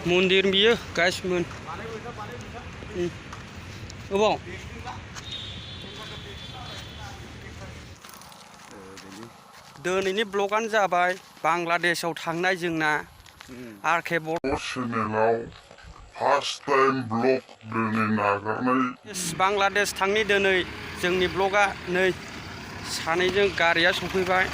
मन्दिर बियो गासिबो अबाव दिनैनि ब्लगानो जाबाय बांलादेशआव थांनाय जोंना आरके चेनेलाव फार्स्ट टाइम ब्लग दिनै नागारनाय बांलादेश थांनि दिनै जोंनि ब्लगा नै सानैजों गारिया सफैबाय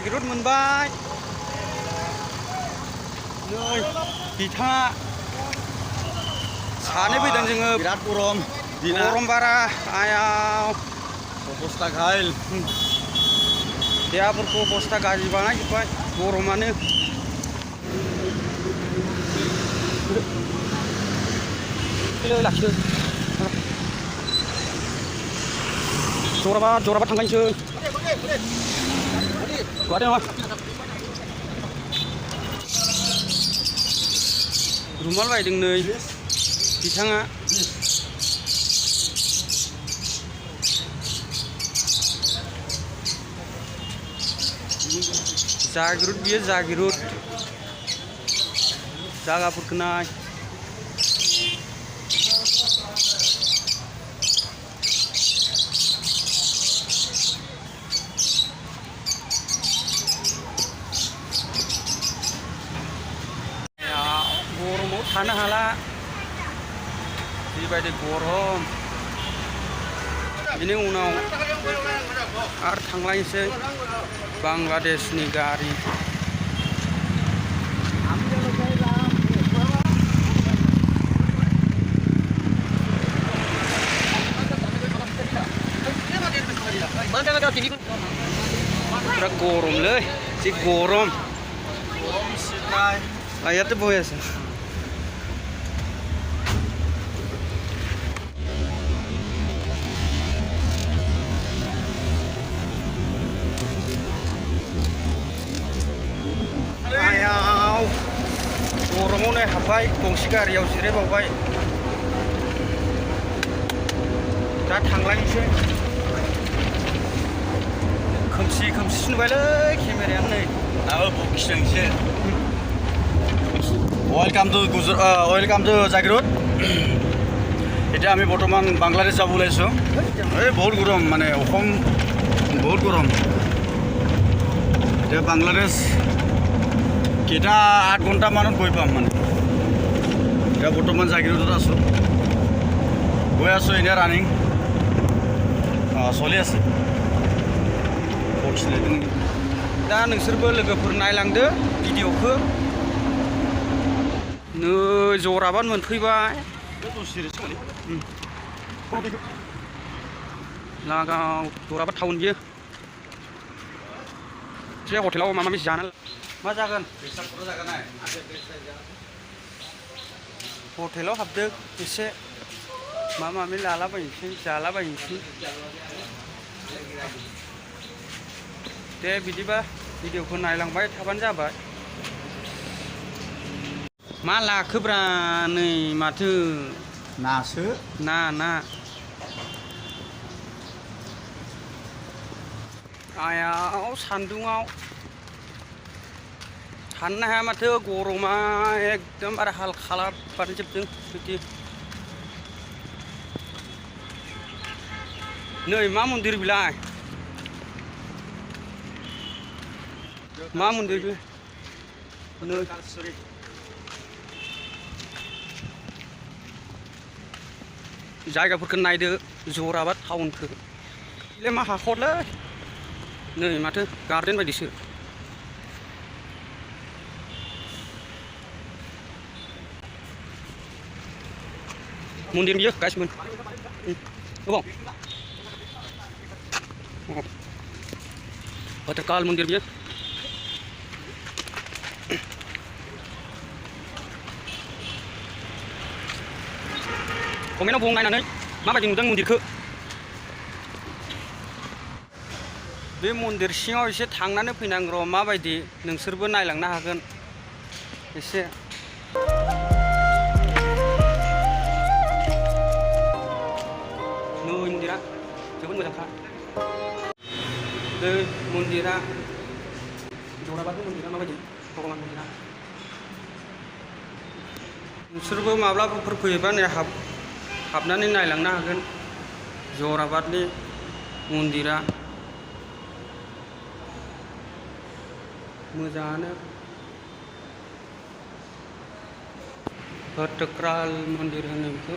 गिरुत मोनबाय नै बिथाङा सानै फैदों जोङो बिराद गरम गरम बारा आयाव अबस्था घायल देहाफोरखौ अबस्था गाज्रि बानायजोब्बाय गरमानो लाखिदो जराबा थांलायनोसै गवादे नङा रुमाल बायदों नै बिथाङा जागिरुत बियो जागिरुत जागाफोरखौ नाय थानो हाला बेबायदि गरम बिनि उनाव आरो थांलायनोसै बांलादेशनि गारि बिराद गरमलै जि गरम आयाथ' बयासो हाबबाय गंसे गारियाव जिरायबावबाय दा थांलायनोसै खोमसि खोमसिसो नुबायलै केमेरायानो नै Aku bukisang siya. Welcome to Jagrut. এটা আমি বর্তমান বাংলাদেশ যাব ওলাইছোঁ এই বহুত গৰম মানে অসম বহুত গৰম এতিয়া বাংলাদেশ কেইটা 8 ঘণ্টামানত গৈ পাম মানে এতিয়া বৰ্তমান জাগিৰোডত আছোঁ গৈ আছোঁ এতিয়া ৰানিং চলি আছে दा नोंसोरबो लोगोफोर नायलांदो भिडिअखौ नै जराबानो मोनफैबाय लागाव जराबा टाउन बियो बे हटेलाव माबा माबि जानो मा जागोन हटेलाव हाबदो एसे माबा माबि लालाबायनोसै जालाबायनोसै दे बिदिबा भिडिअखौ नायलांबाय थाबानो जाबाय मा लाखोब्रा नै माथो नासो ना आयाव सान्दुङाव थानो हाया माथो गरमा एकदमबारे हाल खालामजोबदों बिदि नै मा मन्दिर बिलाय मा मन्दिर बे नै जायगाफोरखौ नायदो जराबा टाउनखौ इलाय मा हाखरलै नै माथो गार्डेन बायदिसो मन्दिर बियो गासिबो गोबाव भद्रकाल मन्दिर बियो कमेन्टआव बुं नायनानै माबायदि नुदों मन्दिरखौ बे मन्दिर सिङाव एसे थांनानै फैनांगौ र' माबायदि नोंसोरबो नायलांनो हागोन एसे नै मन्दिरा जोबोद मोजांखा बे मन्दिरा जराबाद मन्दिरा माबायदि भगवान मन्दिरा नोंसोरबो माब्लाबाफोर फैयोबा नै हाबनानै नायलांनो हागोन जराबादनि मन्दिरा मोजाङानो भद्रकाल मन्दिर होनो बेखौ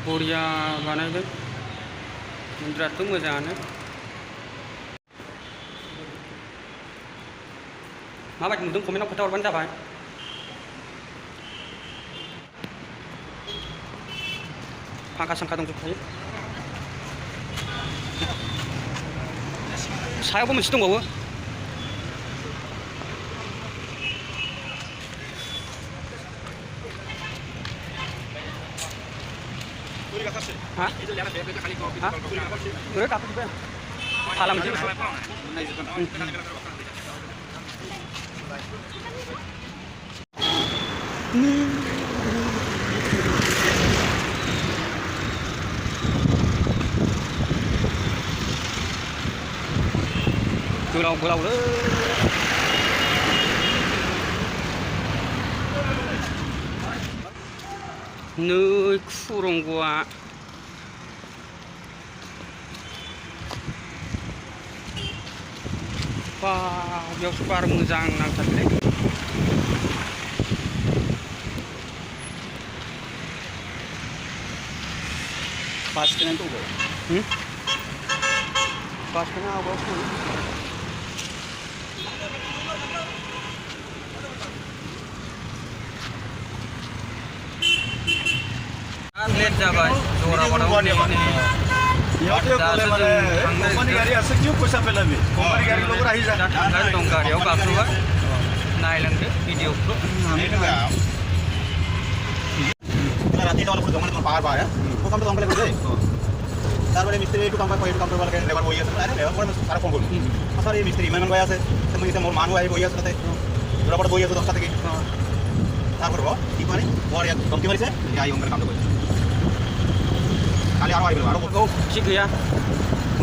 बरिया बानायदों मन्दिराथ' मोजाङानो माबायदि नुदों कमेन्टआव खोथा हरबानो जाबाय फांखा सांखा दंजोबखायो सायावबो मोनसे दंबावो Hah? Hah? Udah dapat juga. Halam aja. Gulau-gulau deh. Nơi kurung gua wah beयाव बार मोजां नांथारलै Paskenan tuh bro paskenan apa pun late जाबाय जराबादाव नेमानि कंपनी गाड़ी आसे क्यों पैसा पेलाबी कंपनी गाड़ी लोग रही जा थांगासिनो दं गारियाव गाखोबाय नायलांदो भिडिअखौ মাটি এটা অলপ জমা পাহাৰ পায় তো কামটো সোনকালে কৰি দেই তাৰবাৰে মিস্ত্ৰী এইটো কাম পাই এইটো কাম কৰিব লাগে লেবাৰ বহি আছে আৰে লেবাৰ মই তাৰে ফোন কৰিলোঁ ছাৰ এই মিস্ত্ৰী ইমান গৈ আছে মই এতিয়া মোৰ মানুহ আহি বহি আছে তাতে যোৰাপাৰত বহি আছোঁ 10টা থেকে তারপর কি মানে ওর এক ধমকি মারিছে আই ওখানে কামটা করে খালি আরো আইবে আরো औ थिग गैया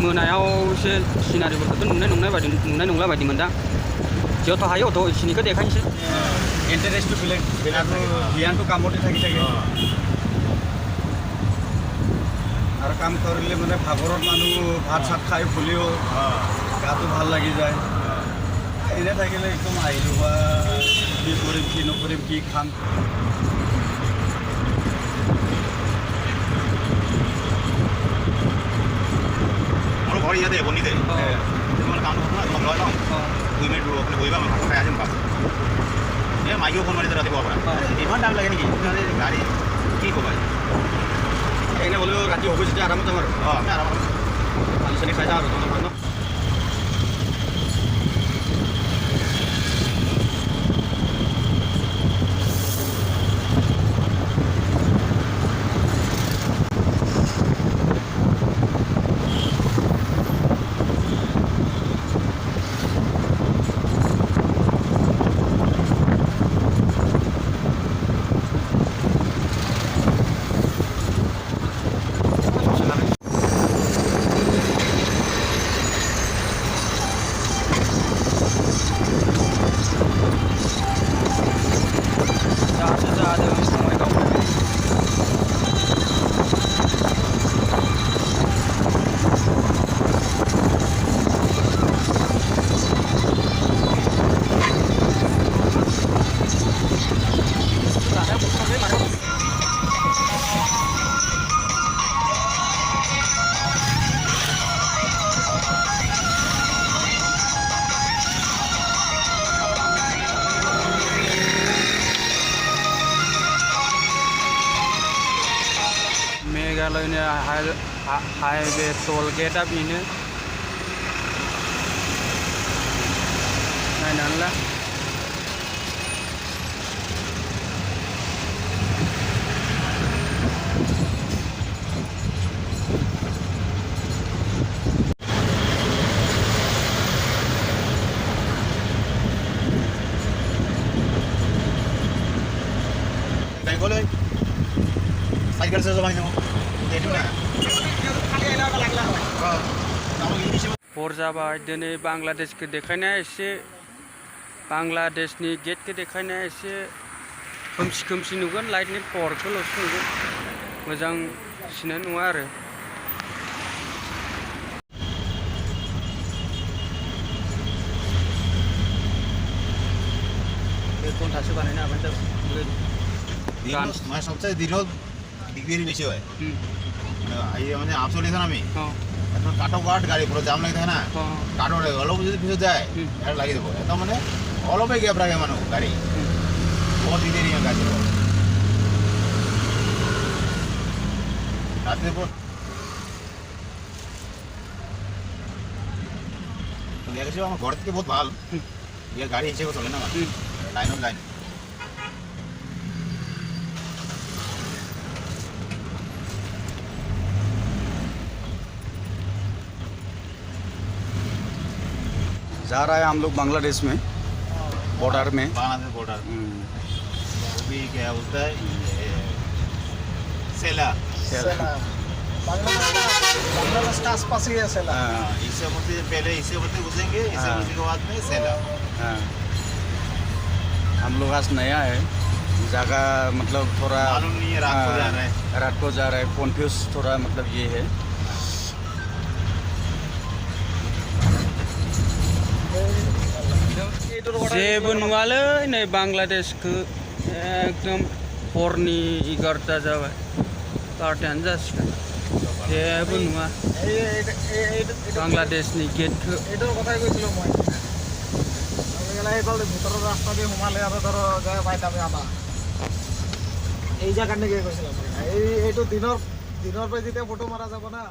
मोनायाव एसे सिनारिफोरखौथ' नुनाय नंला बायदि मोनदां जिहेतु हायो थ' इसिनिखौ देखायनोसै ইণ্টাৰেষ্টটো বেলেগ আৰু জ্ঞানটো কামতে থাকি থাকে আৰু কাম কৰিলে মানে ভাগৰত মানুহ ভাত চাত খাই ফুলিও গাটো ভাল লাগি যায় এনে থাকিলে একদম আহিলোঁ বা কি কৰিম কি নকৰিম কি খাম মোৰ ঘৰ ইয়াতে বনিতে তোমাৰ কাম কৰা তোমাক লৈ যাওঁ 2 মিনিট ৰখি বহিবা মই ভাত খাই আহিম বাছ এই মাইকেও ফোন মাৰিছে ৰাতিপুৱাৰ পৰা ইমান টাইম লাগে নেকি গাড়ী কি ক'বা এনে হ'লেও ৰাতি হ'ব যেতিয়া আৰামত যাম আৰু আমি আৰামত পানী চানী খাই যাওঁ আৰু তহঁতৰ ঘৰত दासो जादों बङाइगाव मेघालयनि हाइवे टल गेटआ बेनो नायनानै ला বেংকলৈ চাইকেল চে জমা নিও এইটো না খালি এলাকা লাগলা हर जाबाय दिनै बांलादेशखौ देखायनाया एसे बांलादेशनि गेटखौ देखायनाया एसे खोमसि खोमसि नुगोन लाइटनि पावारखौल'सो नुगोन मोजां सिनाय नङा आरो एक घन्टासो बानायनो हाबाय दा মানে সবচেয়ে দীর্ঘ ডিগ্রি বেশি হয় এই মানে আপসো লিখেন আমি এখন কাটো কাট গাড়ি পুরো জাম লাগি থাকে না কাটো অলপ যদি পিছু যায় এটা লাগি দেবো এত মানে অলপে গ্যাপ রাখে মানুষ গাড়ি বহুত দেরি গাড়ি রাতে পর দেখেছি আমার ঘর থেকে বহুত ভাল ইয়ে গাড়ি হিসেবে চলে না লাইন অন লাইন जा रहा है हम लोग बांग्लादेश में बॉर्डर में बांग्लादेश बॉर्डर भी क्या बोलता है सेला बांग्लादेश का आसपास ही है सेला इससे बोलते पहले इससे बोलते घुसेंगे इससे घुसने के बाद में सेला हाँ हम लोग आज नया है जगह मतलब थोड़ा मालूम नहीं है रात को जा रहा है रात को जा रहा है कन्फ्यूज थोड़ा मतलब ये है जेबो नुवालै नै बांलादेशखौ एकदम हरनि 11टा जाबाय 12टायानो जासिगोन जेबो नुवा बांलादेशनि गेटखौ এইটোৰ কথাই কৈছিলোঁ মই এইফালে ভিতৰৰ ৰাস্তা দি সোমালে আৰু ধৰ যায় পাইতামে আবা এই জাগাত নেকি কৈছিলোঁ এইটো দিনৰ পৰা যেতিয়া ফটো মাৰা যাব না